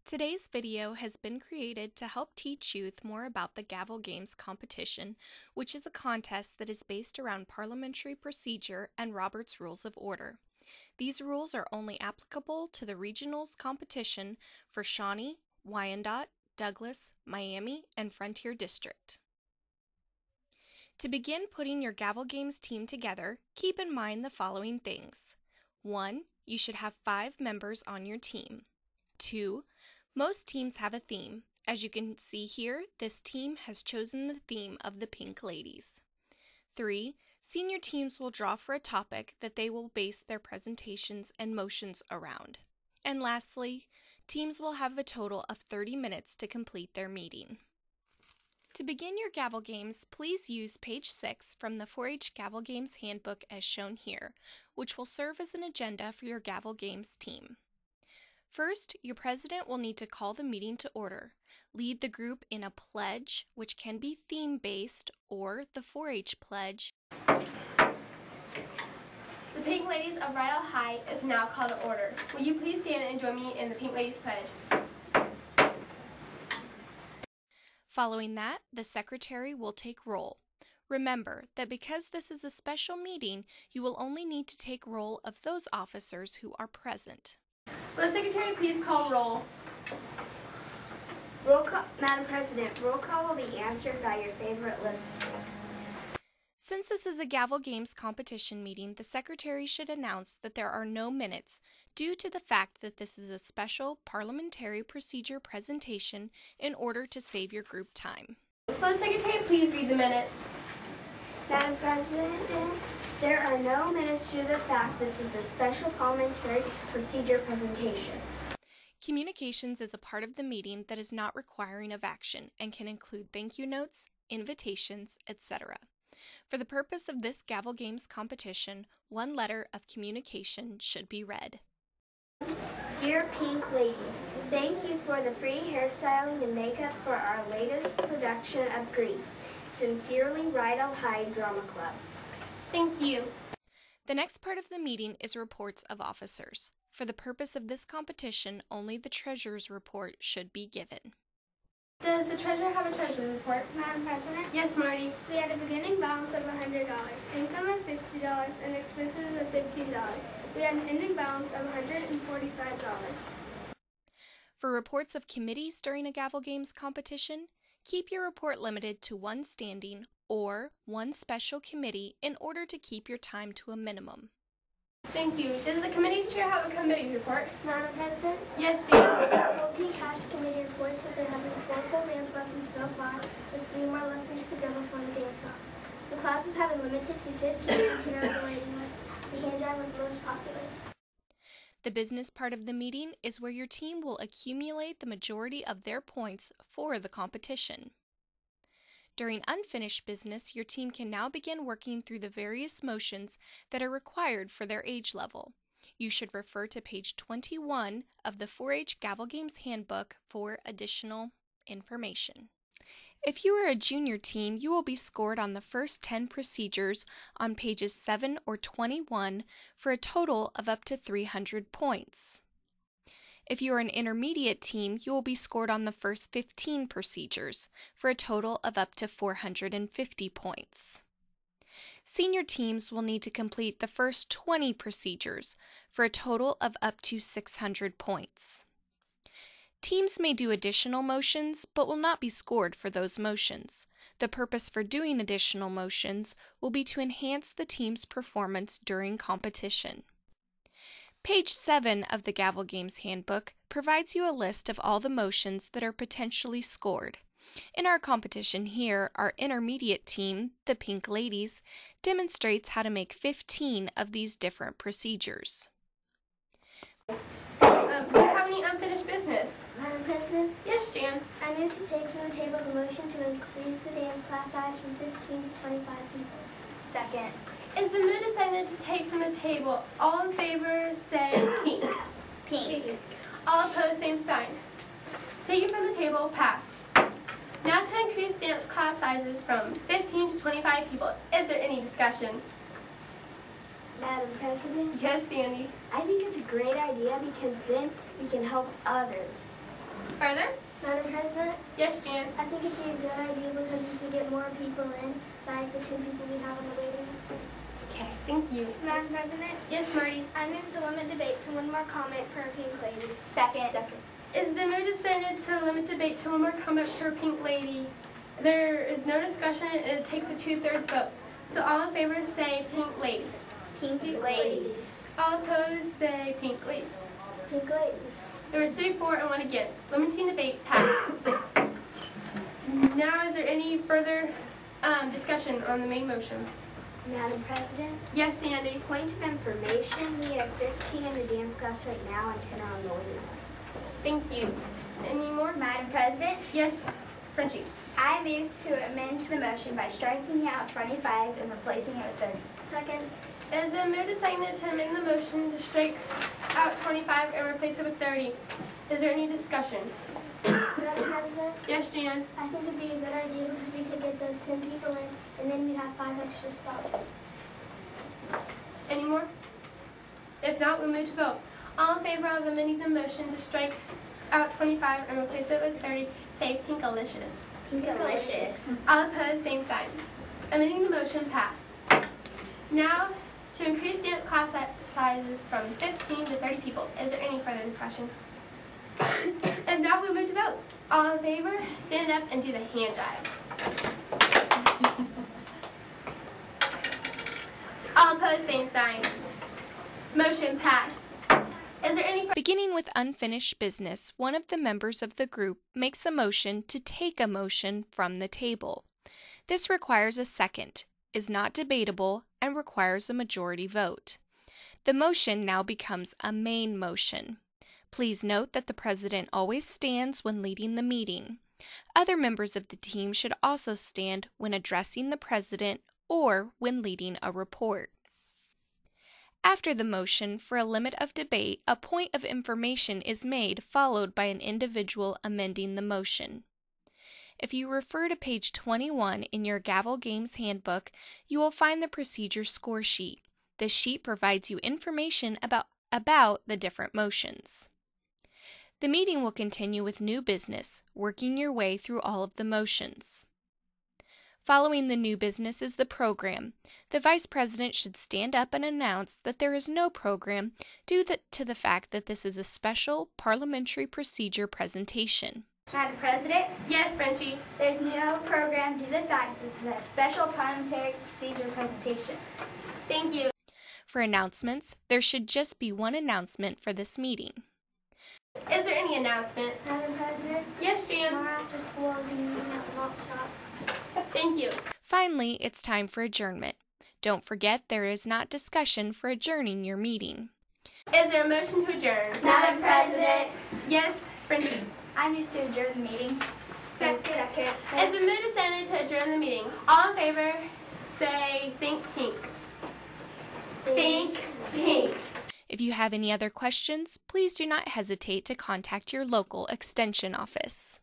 Today's video has been created to help teach youth more about the Gavel Games competition, which is a contest that is based around parliamentary procedure and Robert's Rules of Order. These rules are only applicable to the regionals competition for Shawnee, Wyandotte, Douglas, Miami, and Frontier District. To begin putting your Gavel Games team together, keep in mind the following things. 1. You should have 5 members on your team. 2. Most teams have a theme. As you can see here, this team has chosen the theme of the Pink Ladies. 3. Senior teams will draw for a topic that they will base their presentations and motions around. And lastly, teams will have a total of 30 minutes to complete their meeting. To begin your Gavel Games, please use page 6 from the 4-H Gavel Games handbook as shown here, which will serve as an agenda for your Gavel Games team. First, your president will need to call the meeting to order. Lead the group in a pledge, which can be theme-based, or the 4-H pledge. The Pink Ladies of Rydell High is now called to order. Will you please stand and join me in the Pink Ladies pledge? Following that, the secretary will take roll. Remember that because this is a special meeting, you will only need to take roll of those officers who are present. Will the secretary please call roll? Roll call, Madam President, roll call will be answered by your favorite list. Since this is a Gavel Games competition meeting, the secretary should announce that there are no minutes due to the fact that this is a special parliamentary procedure presentation in order to save your group time. Will the secretary please read the minutes? Madam President, there are no minutes due to the fact this is a special parliamentary procedure presentation. Communications is a part of the meeting that is not requiring of action and can include thank you notes, invitations, etc. For the purpose of this Gavel Games competition, one letter of communication should be read. Dear Pink Ladies, thank you for the free hairstyling and makeup for our latest production of Grease. Sincerely, Rydell High Drama Club. Thank you. The next part of the meeting is reports of officers. For the purpose of this competition, only the treasurer's report should be given. Does the treasurer have a treasurer's report? Madam President? Yes, Marty. We had a beginning balance of $100, income of $60, and expenses of $15. We had an ending balance of $145. For reports of committees during a Gavel Games competition, keep your report limited to one standing or one special committee in order to keep your time to a minimum. Thank you. Does the committee's chair have a committee report? Madam President? Yes, Jane. OP Cash Committee reports that they're having 4 full dance lessons so far, with 3 more lessons to go before the dance-off. The classes have been limited to 15 itinerary waiting list. The hand jive was the most popular. The business part of the meeting is where your team will accumulate the majority of their points for the competition. During unfinished business, your team can now begin working through the various motions that are required for their age level. You should refer to page 21 of the 4-H Gavel Games handbook for additional information. If you are a junior team, you will be scored on the first 10 procedures on pages 7 or 21 for a total of up to 300 points. If you are an intermediate team, you will be scored on the first 15 procedures for a total of up to 450 points. Senior teams will need to complete the first 20 procedures for a total of up to 600 points. Teams may do additional motions, but will not be scored for those motions. The purpose for doing additional motions will be to enhance the team's performance during competition. Page 7 of the Gavel Games handbook provides you a list of all the motions that are potentially scored. In our competition here, our intermediate team, the Pink Ladies, demonstrates how to make 15 of these different procedures. Do you have any unfinished business? Madam President? Yes, Jan. I move to take from the table the motion to increase the dance class size from 15 to 25 people. Second. It's been moved and seconded to take from the table. All in favor say pink. Pink. All opposed, same sign. Taken from the table, passed. Now to increase dance class sizes from 15 to 25 people. Is there any discussion? Madam President? Yes, Sandy. I think it's a great idea because then we can help others. Further? Madam President, Yes, Jan. I think it'd be a good idea because we can get more people in, like the 10 people we have on the waiting list. Okay, thank you. Madam President, Yes, Marty. I move to limit debate to one more comment per pink lady. Second. It's been moved and seconded to limit debate to one more comment per pink lady. There is no discussion and it takes a 2/3 vote. So all in favor say pink lady. Pink ladies. All opposed say pink lady. Pink ladies. There was 3 for and 1 against. Limiting debate passed. Now is there any further discussion on the main motion? Madam President, Yes, Sandy. point of information, we have 15 in the dance class right now and 10 are on the waiting list. Thank you. Any more? Madam President, Yes, Frenchie. I move to amend the motion by striking out 25 and replacing it with 30. Second, It has been moved and seconded to amend the motion to strike out 25 and replace it with 30. Is there any discussion? Madam President, Yes, Jan. I think it'd be a good idea because we could get those 10 people in and then we'd have 5 extra spots. Any more? If not, we'll move to vote. All in favor of amending the motion to strike out 25 and replace it with 30, say pinkalicious. Delicious. All opposed, same sign. Amending the motion passed. Now, to increase dance class sizes from 15 to 30 people. Is there any further discussion? If not, we'll move to vote. All in favor, stand up and do the hand jive. All opposed, same sign. Motion passed. Is there any Beginning with unfinished business, one of the members of the group makes a motion to take a motion from the table. This requires a second, is not debatable, and requires a majority vote. The motion now becomes a main motion. Please note that the president always stands when leading the meeting. Other members of the team should also stand when addressing the president or when leading a report. After the motion for a limit of debate, a point of information is made followed by an individual amending the motion. If you refer to page 21 in your Gavel Games handbook, you will find the procedure score sheet. This sheet provides you information about the different motions. The meeting will continue with new business, working your way through all of the motions. Following the new business is the program. The Vice President should stand up and announce that there is no program due to the fact that this is a special parliamentary procedure presentation. Madam President, Yes, Frenchie. there's no program due to the fact this is a special parliamentary procedure presentation. Thank you. For announcements, there should just be one announcement for this meeting. Is there any announcement? Madam President, Yes, Jan. tomorrow after school I'll be meeting at the malt shop. Thank you. Finally, it's time for adjournment. Don't forget there is not discussion for adjourning your meeting. Is there a motion to adjourn? Madam President, Yes, Frenchie. I move to adjourn the meeting. Second. Second. It's been moved and seconded to adjourn the meeting. All in favor, say think pink. Think pink. If you have any other questions, please do not hesitate to contact your local extension office.